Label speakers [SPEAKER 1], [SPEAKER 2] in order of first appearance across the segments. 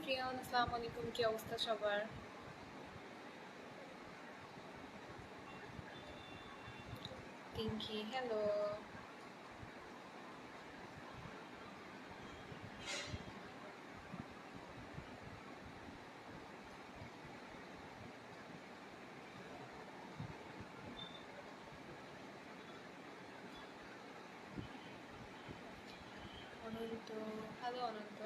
[SPEAKER 1] প্রিয়ন, আসসালামু আলাইকুম। কি অবস্থা সবার? Pinky, hello. Ananta, hello Ananta.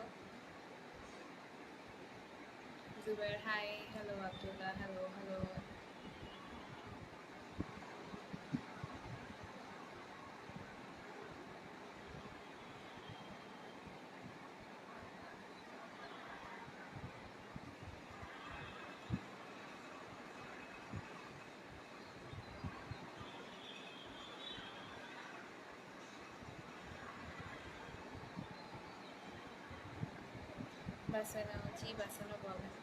[SPEAKER 1] Zubair, hi. Hello Abdullah, hello hello. বাসানো, জি বাসানো বলেন।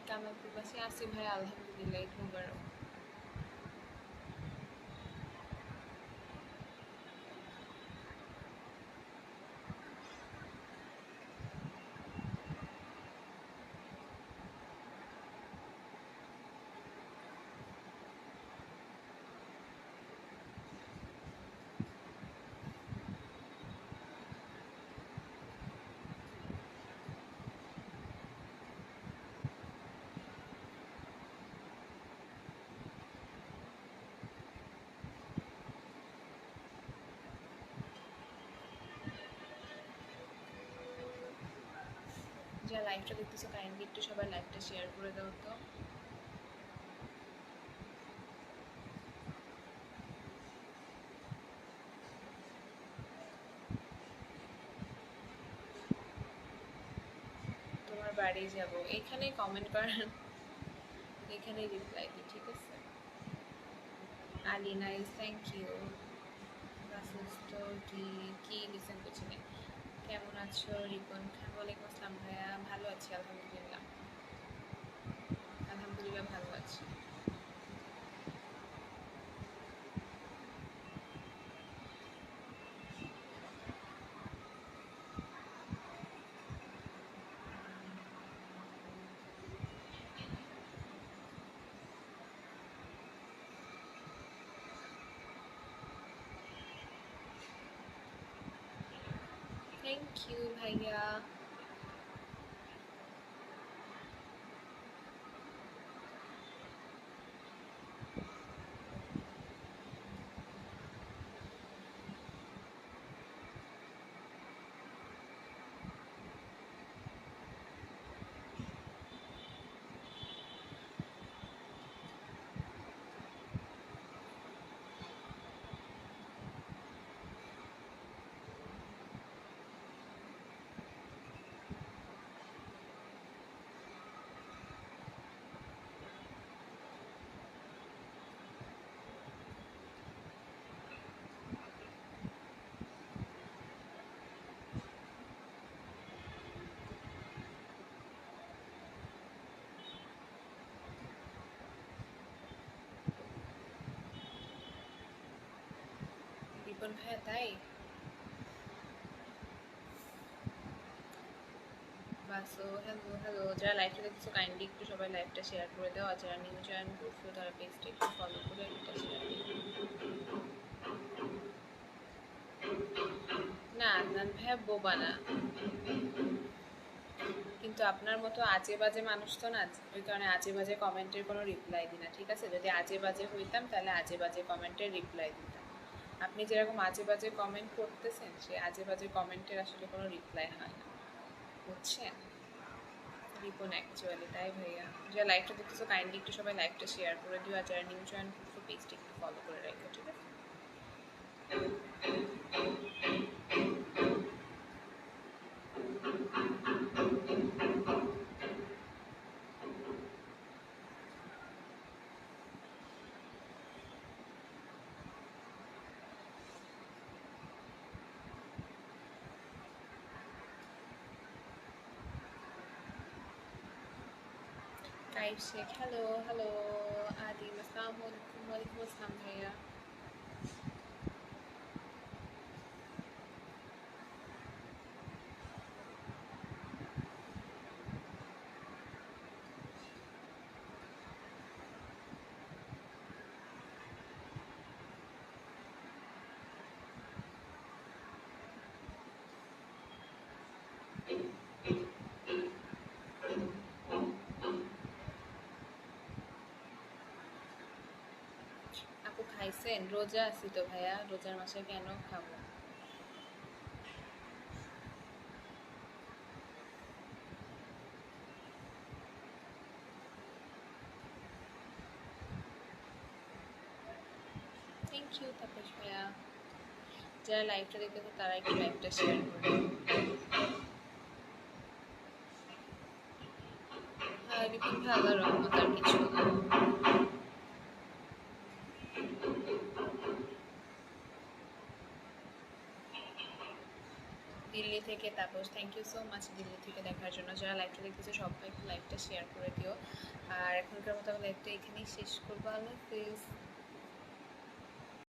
[SPEAKER 1] কামাল প্রবাসী আছি ভাই, আলহামদুলিল্লাহ, ঈদ মুবারক। যা লাইভটা দেখতেছো কাইন্ডলি একটু সবাই লাইভটা শেয়ার করে দাও তো। তোমার বাড়ি যাব, এখানেই কমেন্ট করেন, এখানেই রিপ্লাই দিই, ঠিক আছে? আলি নাইস, থ্যাংক ইউ। বাসুস্থ কি কি লিসেন করছি না। কেমন আছো রিপন খান? ওয়ালাইকুম আসসালাম ভাইয়া, ভালো আছি আলহামদুলিল্লাহ। আলহামদুলিল্লাহ ভালো আছি। থ্যাংক ইউ ভাইয়া। রিপন ভাইয়া তাই? বাসো, হ্যালো হ্যালো। যারা লাইভটা দেখছো কাইন্ডলি একটু সবাই লাইভটা শেয়ার করে দাও, আর যারা নিউ জয়েন করছো তারা পেজটা একটু ফলো করে একটা শেয়ার দিও। না, আদনান ভাইয়া বোবা না, কিন্তু আপনার মতো আজে বাজে মানুষ তো না, ওই কারণে আজে বাজে কমেন্টের কোনো রিপ্লাই দিই না, ঠিক আছে? যদি আজে বাজে হইতাম তাহলে আজে বাজে কমেন্টের রিপ্লাই দিতাম। আপনি যেরকম আজে বাজে কমেন্ট করতেছেন, সেই আজে বাজে কমেন্টের আসলে কোনো রিপ্লাই হয় না, বুঝছেন? রিপন অ্যাকচুয়ালি তাই ভাইয়া। যারা লাইভটা দেখতেছো কাইন্ডলি একটু সবাই লাইভটা শেয়ার করে দিও, আর যারা নিউ জয়েন করছো পেজটা একটু ফলো করে রাখো, ঠিক আছে? Arif Sheikh hello hello. আদিম আসসালামু আলাইকুম। ওয়ালাইকুম আসসালাম ভাইয়া। আপু খাইছেন? রোজা আছি তো ভাইয়া, রোজার মাসে কেন খাবো? থ্যাংক ইউ তাপস ভাইয়া। যারা লাইভটা দেখতেছে তারা একটু লাইভটা শেয়ার করে। রিপিট ভাই আল্লাহর রহমত, আর কিছু না। দিল্লি থেকে Tapas, thank you so much Delhi থেকে দেখার জন্য। যারা লাইভটা দেখতেছে সবাই একটু লাইভটা শেয়ার করে দিও। আর এখনকার মতো আমি লাইভটা এখানেই শেষ করবো। আল্লাহ হাফিজ।